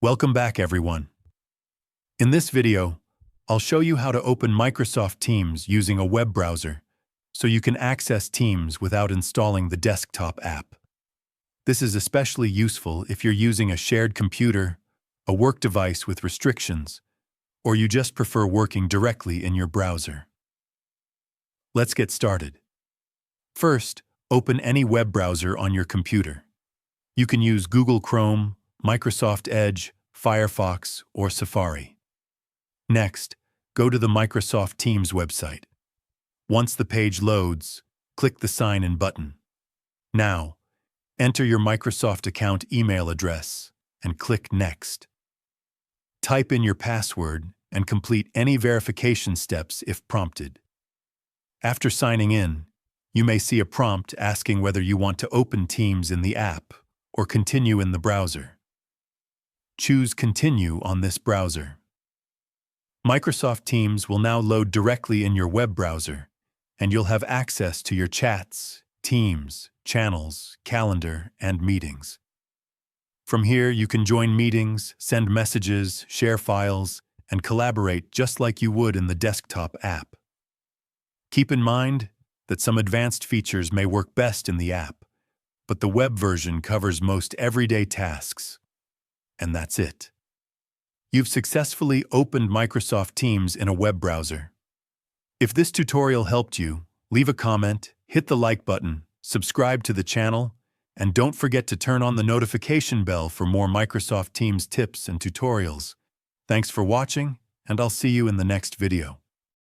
Welcome back, everyone. In this video, I'll show you how to open Microsoft Teams using a web browser so you can access Teams without installing the desktop app. This is especially useful if you're using a shared computer, a work device with restrictions, or you just prefer working directly in your browser. Let's get started. First, open any web browser on your computer. You can use Google Chrome, Microsoft Edge, Firefox, or Safari. Next, go to the Microsoft Teams website. Once the page loads, click the Sign In button. Now, enter your Microsoft account email address and click Next. Type in your password and complete any verification steps if prompted. After signing in, you may see a prompt asking whether you want to open Teams in the app or continue in the browser. Choose Continue on this browser. Microsoft Teams will now load directly in your web browser, and you'll have access to your chats, teams, channels, calendar, and meetings. From here, you can join meetings, send messages, share files, and collaborate just like you would in the desktop app. Keep in mind that some advanced features may work best in the app, but the web version covers most everyday tasks. And that's it. You've successfully opened Microsoft Teams in a web browser. If this tutorial helped you, leave a comment, hit the like button, subscribe to the channel, and don't forget to turn on the notification bell for more Microsoft Teams tips and tutorials. Thanks for watching, and I'll see you in the next video.